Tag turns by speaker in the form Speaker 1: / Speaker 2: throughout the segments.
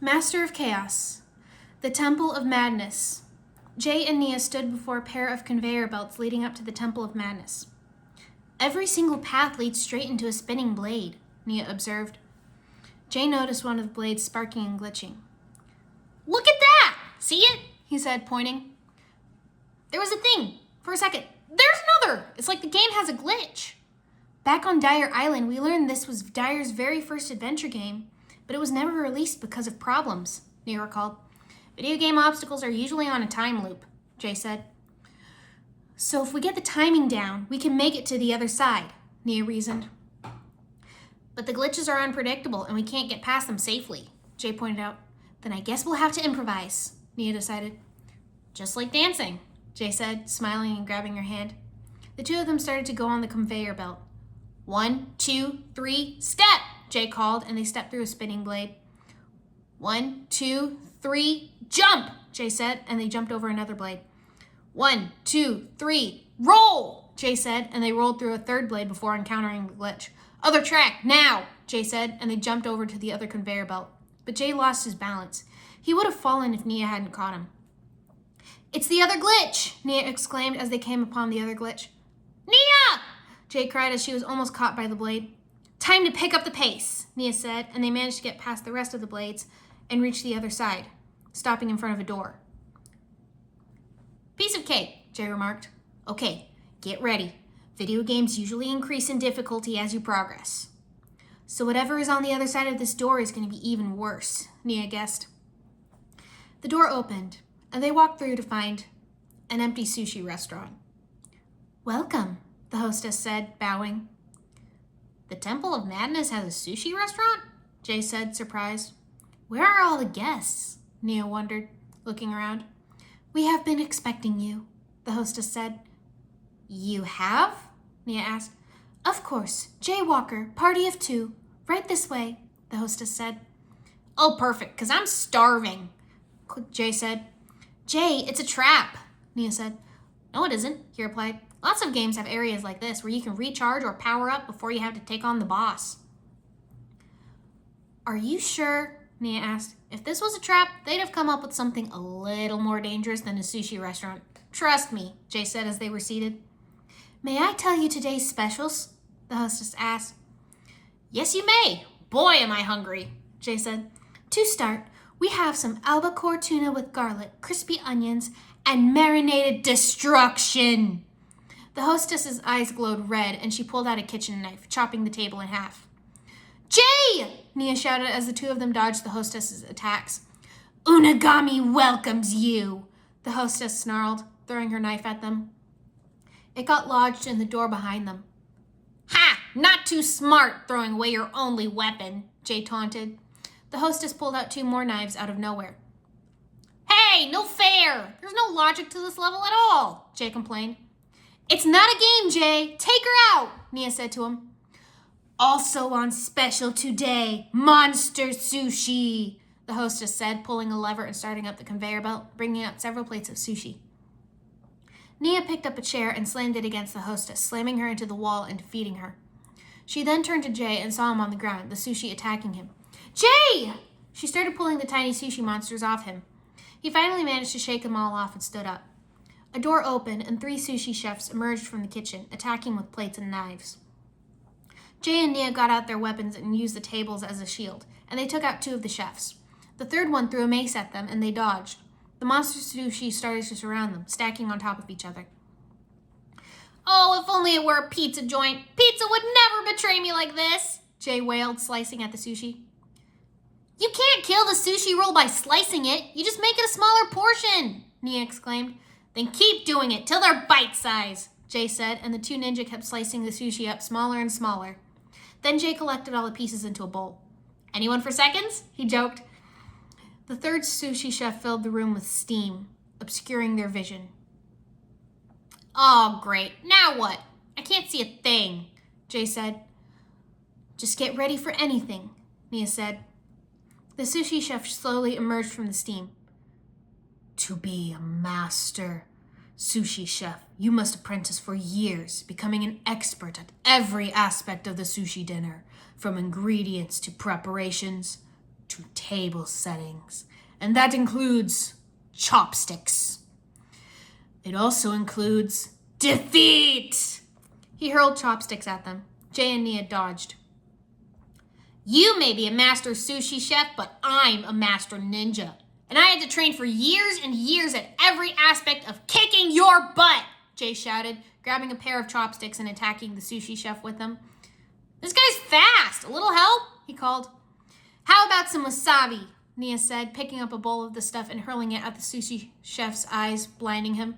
Speaker 1: Master of Chaos. The Temple of Madness. Jay and Nia stood before a pair of conveyor belts leading up to the Temple of Madness. Every single path leads straight into a spinning blade, Nia observed. Jay noticed one of the blades sparking and glitching.
Speaker 2: Look at that! See it?
Speaker 1: He said, pointing.
Speaker 2: There was a thing. For a second. There's another! It's like the game has a glitch.
Speaker 1: Back on Dyer Island, we learned this was Dyer's very first adventure game, but it was never released because of problems, Nia recalled.
Speaker 2: Video game obstacles are usually on a time loop, Jay said.
Speaker 1: So if we get the timing down, we can make it to the other side, Nia reasoned.
Speaker 2: But the glitches are unpredictable and we can't get past them safely, Jay pointed out.
Speaker 1: Then I guess we'll have to improvise, Nia decided.
Speaker 2: Just like dancing,
Speaker 1: Jay said, smiling and grabbing her hand. The two of them started to go on the conveyor belt.
Speaker 2: 1, 2, 3, step,
Speaker 1: Jay called, and they stepped through a spinning blade.
Speaker 2: 1, 2, 3, jump,
Speaker 1: Jay said, and they jumped over another blade.
Speaker 2: 1, 2, 3, roll,
Speaker 1: Jay said, and they rolled through a third blade before encountering the glitch.
Speaker 2: Other track, now,
Speaker 1: Jay said, and they jumped over to the other conveyor belt. But Jay lost his balance. He would have fallen if Nia hadn't caught him.
Speaker 2: It's the other glitch,
Speaker 1: Nia exclaimed as they came upon the other glitch.
Speaker 2: Nia!
Speaker 1: Jay cried as she was almost caught by the blade. Time to pick up the pace, Nia said, and they managed to get past the rest of the blades and reach the other side, stopping in front of a door.
Speaker 2: Piece of cake,
Speaker 1: Jay remarked.
Speaker 2: Okay, get ready. Video games usually increase in difficulty as you progress.
Speaker 1: So whatever is on the other side of this door is going to be even worse, Nia guessed. The door opened, and they walked through to find an empty sushi restaurant.
Speaker 2: Welcome, the hostess said, bowing. The Temple of Madness has a sushi restaurant? Jay said, surprised. Where are all the guests?
Speaker 1: Nia wondered, looking around. We have been expecting you, the hostess said.
Speaker 2: You have?
Speaker 1: Nia asked. Of course, Jay Walker, party of 2. Right this way, the hostess said.
Speaker 2: Oh, perfect, because I'm starving,
Speaker 1: Jay said.
Speaker 2: Jay, it's a trap,
Speaker 1: Nia said.
Speaker 2: No, it isn't, he replied. Lots of games have areas like this where you can recharge or power up before you have to take on the boss.
Speaker 1: Are you sure?
Speaker 2: Nia asked. If this was a trap, they'd have come up with something a little more dangerous than a sushi restaurant. Trust me, Jay said as they were seated.
Speaker 1: May I tell you today's specials? The hostess asked.
Speaker 2: Yes, you may. Boy, am I hungry, Jay said.
Speaker 1: To start, we have some albacore tuna with garlic, crispy onions, and marinated destruction. The hostess's eyes glowed red, and she pulled out a kitchen knife, chopping the table in half.
Speaker 2: Jay!
Speaker 1: Nia shouted as the two of them dodged the hostess's attacks.
Speaker 2: Unagami welcomes you,
Speaker 1: the hostess snarled, throwing her knife at them. It got lodged in the door behind them.
Speaker 2: Ha! Not too smart, throwing away your only weapon, Jay taunted.
Speaker 1: The hostess pulled out 2 more knives out of nowhere.
Speaker 2: Hey, no fair! There's no logic to this level at all, Jay complained.
Speaker 1: It's not a game, Jay. Take her out, Nia said to him.
Speaker 2: Also on special today, Monster Sushi,
Speaker 1: the hostess said, pulling a lever and starting up the conveyor belt, bringing out several plates of sushi. Nia picked up a chair and slammed it against the hostess, slamming her into the wall and defeating her. She then turned to Jay and saw him on the ground, the sushi attacking him. Jay! She started pulling the tiny sushi monsters off him. He finally managed to shake them all off and stood up. A door opened and 3 sushi chefs emerged from the kitchen, attacking with plates and knives. Jay and Nia got out their weapons and used the tables as a shield, and they took out 2 of the chefs. The third one threw a mace at them, and they dodged. The monster sushi started to surround them, stacking on top of each other.
Speaker 2: Oh, if only it were a pizza joint. Pizza would never betray me like this, Jay wailed, slicing at the sushi. You can't kill the sushi roll by slicing it. You just make it a smaller portion, Nia exclaimed. Then keep doing it till they're bite-sized, Jay said, and the 2 ninja kept slicing the sushi up smaller and smaller. Then Jay collected all the pieces into a bowl. Anyone for seconds? He joked. The third sushi chef filled the room with steam, obscuring their vision. Oh, great. Now what? I can't see a thing, Jay said. Just get ready for anything, Nia said. The sushi chef slowly emerged from the steam. To be a master sushi chef, you must apprentice for years, becoming an expert at every aspect of the sushi dinner, from ingredients to preparations.
Speaker 1: to table settings, and that includes chopsticks. It also includes defeat! He hurled chopsticks at them. Jay and Nia dodged.
Speaker 2: You may be a master sushi chef, but I'm a master ninja. And I had to train for years and years at every aspect of kicking your butt,
Speaker 1: Jay shouted, grabbing a pair of chopsticks and attacking the sushi chef with them.
Speaker 2: This guy's fast. A little help?
Speaker 1: He called. How about some wasabi? Nia said, picking up a bowl of the stuff and hurling it at the sushi chef's eyes, blinding him.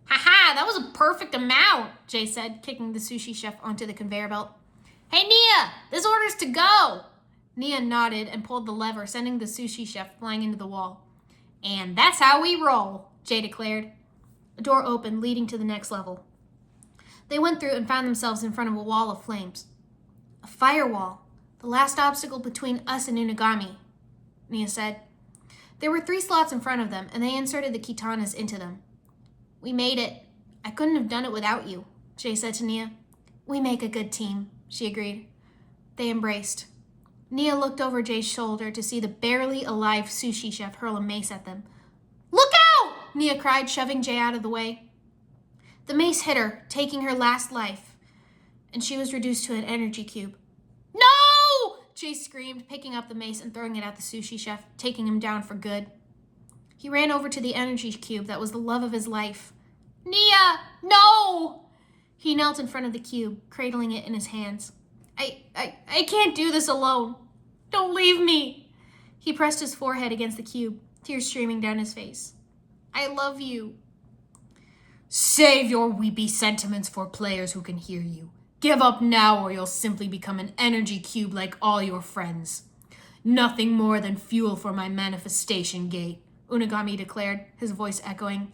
Speaker 2: Haha, that was a perfect amount,
Speaker 1: Jay said, kicking the sushi chef onto the conveyor belt.
Speaker 2: Hey, Nia, this order's to go.
Speaker 1: Nia nodded and pulled the lever, sending the sushi chef flying into the wall.
Speaker 2: And that's how we roll,
Speaker 1: Jay declared. A door opened, leading to the next level. They went through and found themselves in front of a wall of flames. A firewall, the last obstacle between us and Unagami, Nia said. There were 3 slots in front of them, and they inserted the katanas into them. We made it. I couldn't have done it without you, Jay said to Nia. We make a good team, she agreed. They embraced. Nia looked over Jay's shoulder to see the barely alive sushi chef hurl a mace at them. Look out! Nia cried, shoving Jay out of the way. The mace hit her, taking her last life, and she was reduced to an energy cube. No! Jay screamed, picking up the mace and throwing it at the sushi chef, taking him down for good. He ran over to the energy cube that was the love of his life. Nia, no! He knelt in front of the cube, cradling it in his hands. I can't do this alone. Don't leave me. He pressed his forehead against the cube, tears streaming down his face. I love you. Save your weepy sentiments for players who can hear you. Give up now or you'll simply become an energy cube like all your friends. Nothing more than fuel for my manifestation gate, Unagami declared, his voice echoing.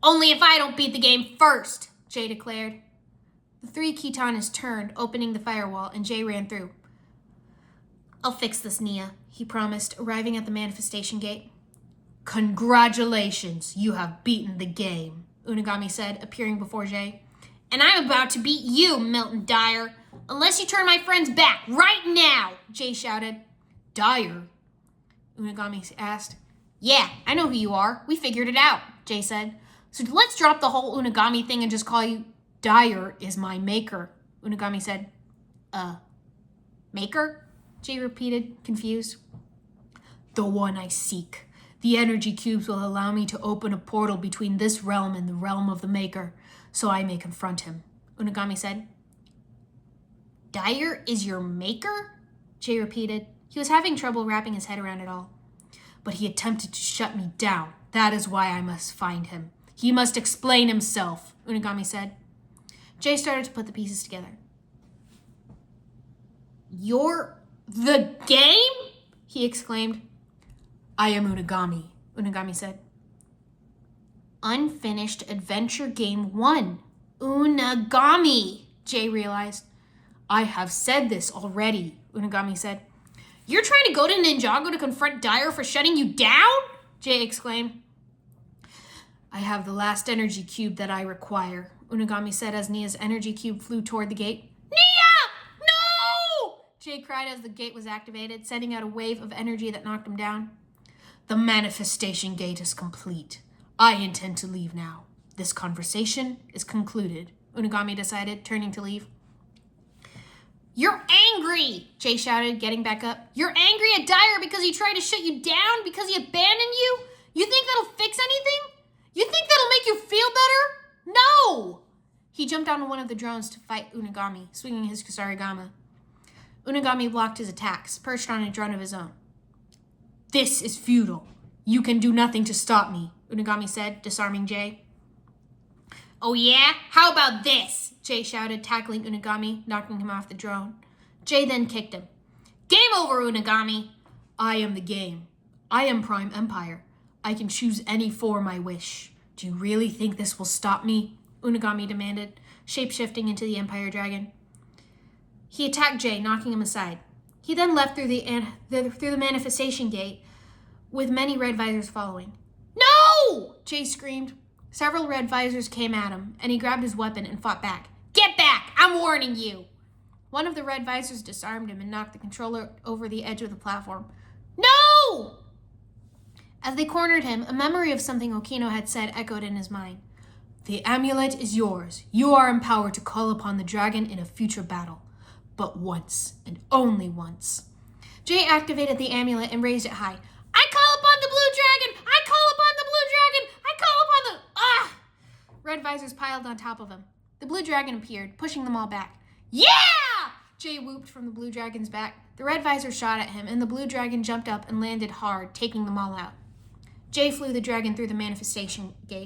Speaker 2: Only if I don't beat the game first,
Speaker 1: Jay declared. The 3 katanas turned, opening the firewall, and Jay ran through. I'll fix this, Nia, he promised, arriving at the manifestation gate. Congratulations, you have beaten the game, Unagami said, appearing before Jay.
Speaker 2: And I'm about to beat you, Milton Dyer, unless you turn my friends back right now, Jay shouted.
Speaker 1: Dyer? Unagami asked.
Speaker 2: Yeah, I know who you are. We figured it out, Jay said. So let's drop the whole Unagami thing and just call you...
Speaker 1: Dyer is my maker, Unagami said.
Speaker 2: Maker?
Speaker 1: Jay repeated, confused. The one I seek. The energy cubes will allow me to open a portal between this realm and the realm of the maker, so I may confront him, Unagami said.
Speaker 2: Dyer is your maker?
Speaker 1: Jay repeated. He was having trouble wrapping his head around it all. But he attempted to shut me down. That is why I must find him. He must explain himself, Unagami said. Jay started to put the pieces together.
Speaker 2: You're the game?
Speaker 1: He exclaimed. I am Unagami, Unagami said. Unfinished Adventure Game 1.
Speaker 2: Unagami,
Speaker 1: Jay realized. I have said this already, Unagami said.
Speaker 2: You're trying to go to Ninjago to confront Dyer for shutting you down?
Speaker 1: Jay exclaimed. I have the last energy cube that I require, Unagami said as Nia's energy cube flew toward the gate.
Speaker 2: Nia! No!
Speaker 1: Jay cried as the gate was activated, sending out a wave of energy that knocked him down. The manifestation gate is complete. I intend to leave now. This conversation is concluded, Unagami decided, turning to leave.
Speaker 2: You're angry, Jay shouted, getting back up. You're angry at Dyer because he tried to shut you down, because he abandoned you? You think that'll fix anything? You think that'll make you feel better? No!
Speaker 1: He jumped onto one of the drones to fight Unagami, swinging his Kusarigama. Unagami blocked his attacks, perched on a drone of his own. This is futile. You can do nothing to stop me, Unagami said, disarming Jay.
Speaker 2: Oh yeah? How about this?
Speaker 1: Jay shouted, tackling Unagami, knocking him off the drone. Jay then kicked him.
Speaker 2: Game over, Unagami.
Speaker 1: I am the game. I am Prime Empire. I can choose any form I wish. Do you really think this will stop me? Unagami demanded, shape-shifting into the Empire Dragon. He attacked Jay, knocking him aside. He then left through the manifestation gate, with many red visors following.
Speaker 2: No!
Speaker 1: Jay screamed. Several red visors came at him, and he grabbed his weapon and fought back.
Speaker 2: Get back! I'm warning you!
Speaker 1: One of the red visors disarmed him and knocked the controller over the edge of the platform. No! As they cornered him, a memory of something Okino had said echoed in his mind. The amulet is yours. You are empowered to call upon the dragon in a future battle. But once, and only once. Jay activated the amulet and raised it high. I call upon the blue dragon! I call upon the blue dragon! I call upon the... Ah! Red visors piled on top of him. The blue dragon appeared, pushing them all back. Yeah! Jay whooped from the blue dragon's back. The red visor shot at him, and the blue dragon jumped up and landed hard, taking them all out. Jay flew the dragon through the manifestation gate.